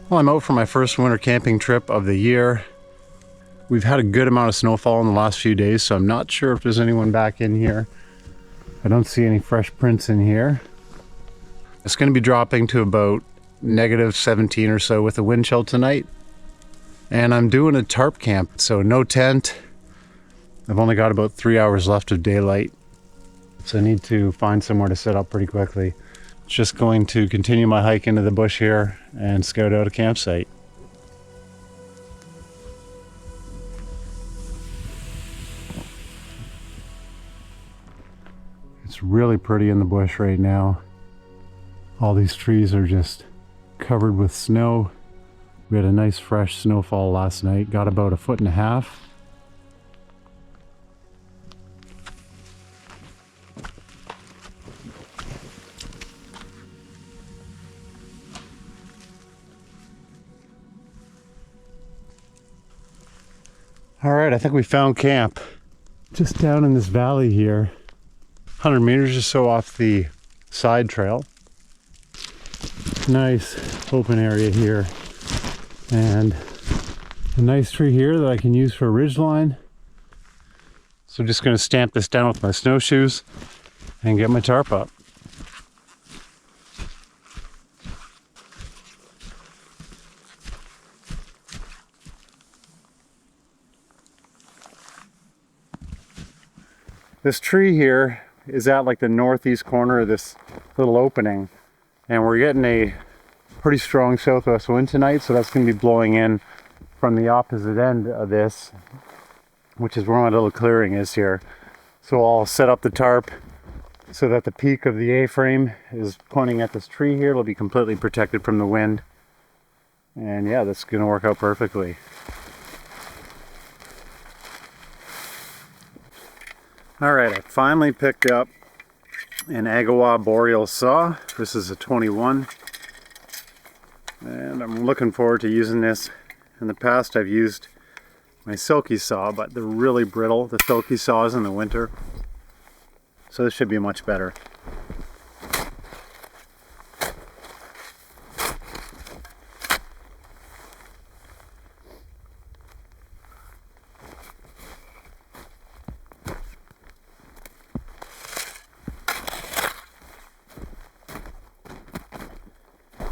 Well, I'm out for my first winter camping trip of the year. We've had a good amount of snowfall in the last few days, so I'm not sure if there's anyone back in here. I don't see any fresh prints in here. It's going to be dropping to about -17 or so with a wind chill tonight. And I'm doing a tarp camp, so no tent. I've only got about 3 hours left of daylight, so I need to find somewhere to set up pretty quickly. Just going to continue my hike into the bush here and scout out a campsite. It's really pretty in the bush right now. All these trees are just covered with snow. We had a nice fresh snowfall last night, got about 1.5 feet. All right, I think we found camp. Just down in this valley here, 100 meters or so off the side trail. Nice open area here. And a nice tree here that I can use for a ridgeline. So I'm just gonna stamp this down with my snowshoes and get my tarp up. This tree here is at like the northeast corner of this little opening, and we're getting a pretty strong southwest wind tonight, so that's going to be blowing in from the opposite end of this, which is where my little clearing is here. So I'll set up the tarp so that the peak of the A-frame is pointing at this tree here. It'll be completely protected from the wind, and yeah, that's going to work out perfectly. Alright, I finally picked up an Agawa Boreal saw. This is a 21, and I'm looking forward to using this. In the past I've used my silky saw, but they're really brittle, the silky saws in the winter, so this should be much better.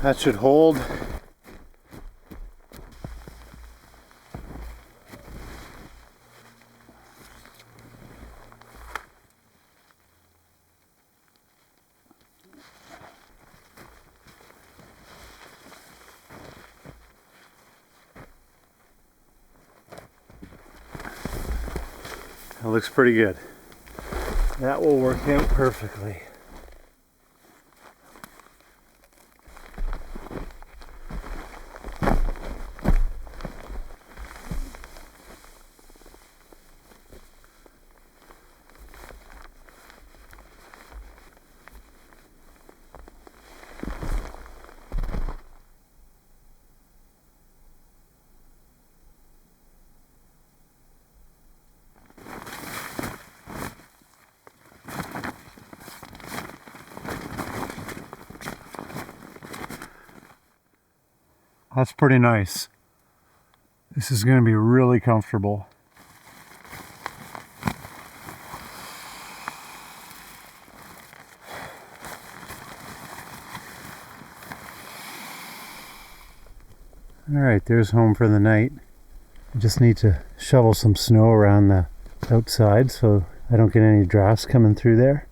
That should hold. That looks pretty good. That will work out perfectly. That's pretty nice. This is going to be really comfortable. Alright, there's home for the night. I just need to shovel some snow around the outside so I don't get any drafts coming through there.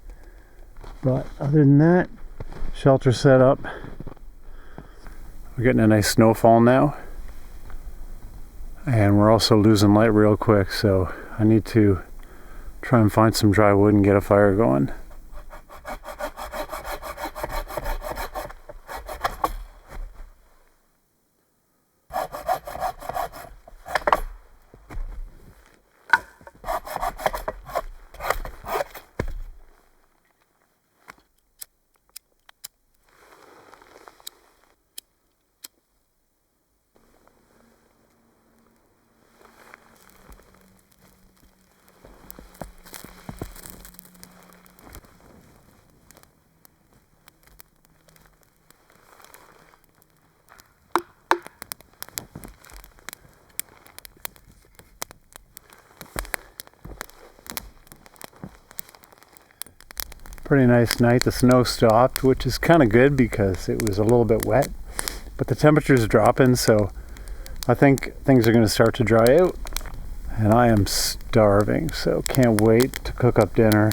But other than that, shelter set up. We're getting a nice snowfall now, and we're also losing light real quick, so I need to try and find some dry wood and get a fire going. Pretty nice night. The snow stopped, which is kind of good because it was a little bit wet. But the temperature's dropping, so I think things are going to start to dry out. And I am starving, so can't wait to cook up dinner.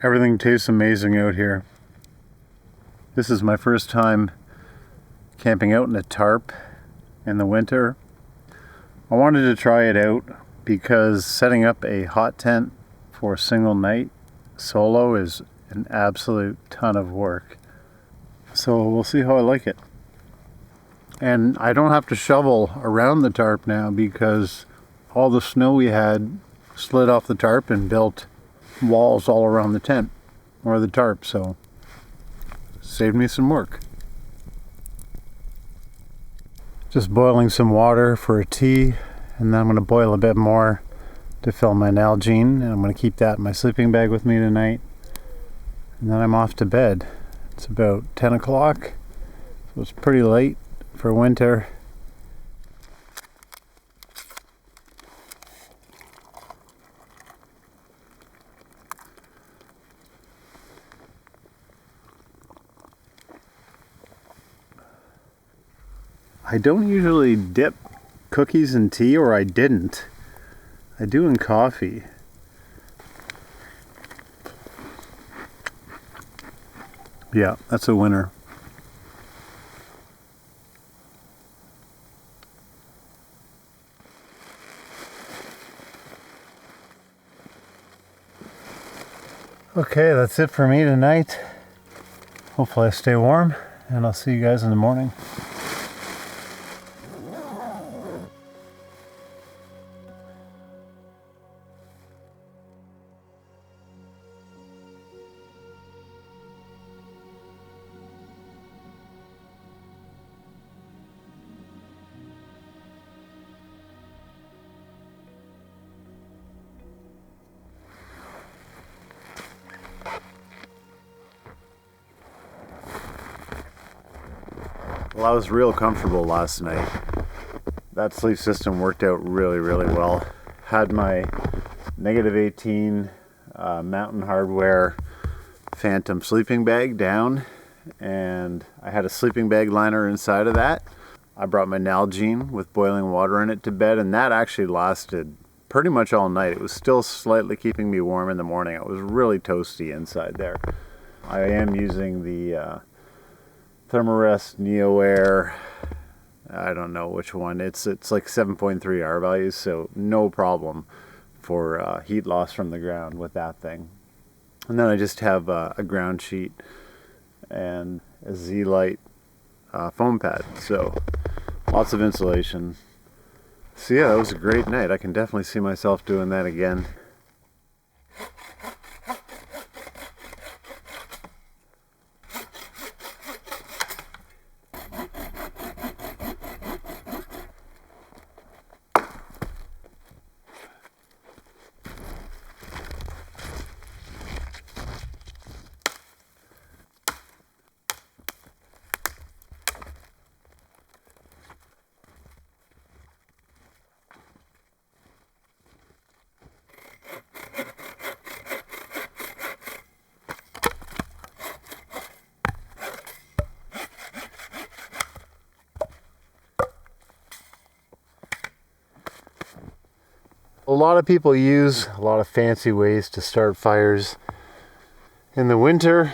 Everything tastes amazing out here. This is my first time camping out in a tarp in the winter. I wanted to try it out because setting up a hot tent for a single night solo is an absolute ton of work. So we'll see how I like it. And I don't have to shovel around the tarp now because all the snow we had slid off the tarp and built walls all around the tent or the tarp, so saved me some work. Just boiling some water for a tea, and then I'm going to boil a bit more to fill my Nalgene, and I'm going to keep that in my sleeping bag with me tonight. And then I'm off to bed. It's about 10 o'clock, so it's pretty late for winter. I don't usually dip cookies in tea, or I didn't. I do in coffee. Yeah, that's a winner. Okay, that's it for me tonight. Hopefully I stay warm, and I'll see you guys in the morning. Well, I was real comfortable last night. That sleep system worked out really, really well. Had my -18 Mountain Hardwear Phantom sleeping bag down, and I had a sleeping bag liner inside of that. I brought my Nalgene with boiling water in it to bed, and that actually lasted pretty much all night. It was still slightly keeping me warm in the morning. It was really toasty inside there. I am using the Thermarest Neo Air, I don't know which one. It's like 7.3 R values, so no problem for heat loss from the ground with that thing. And then I just have a ground sheet and a Z-Lite foam pad, so lots of insulation. So yeah, that was a great night. I can definitely see myself doing that again. A lot of people use a lot of fancy ways to start fires in the winter.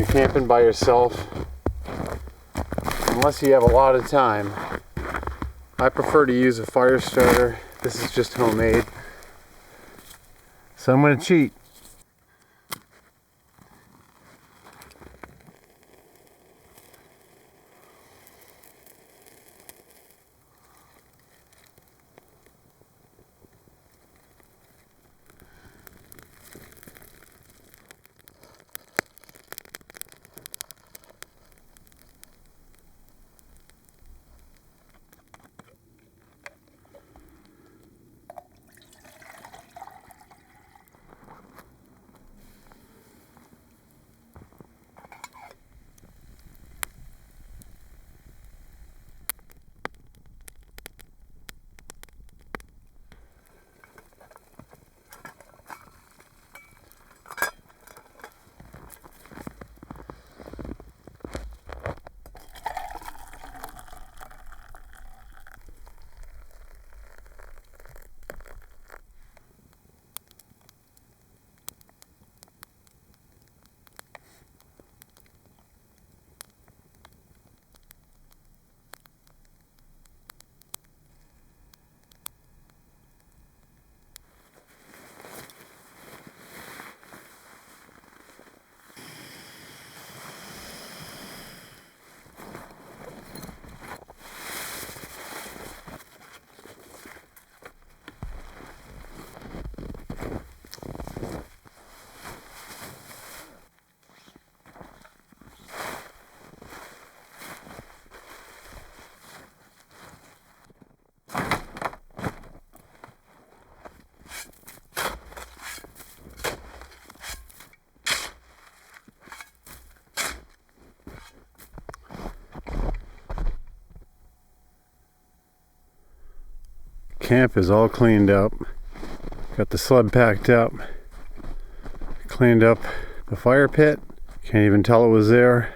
camping by yourself, unless you have a lot of time, I prefer to use a fire starter. This is just homemade, so I'm going to cheat. Camp is all cleaned up. Got the sled packed up. Cleaned up the fire pit. Can't even tell it was there.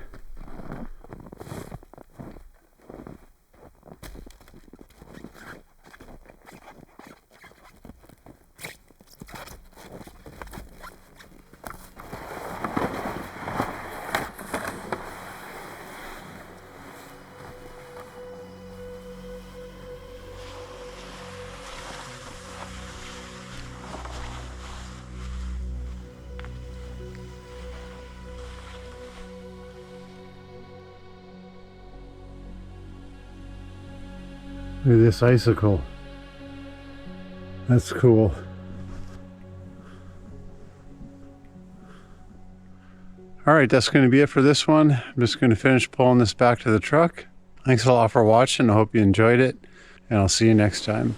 Look at this icicle. That's cool. Alright, that's going to be it for this one. I'm just going to finish pulling this back to the truck. Thanks a lot for watching. I hope you enjoyed it, and I'll see you next time.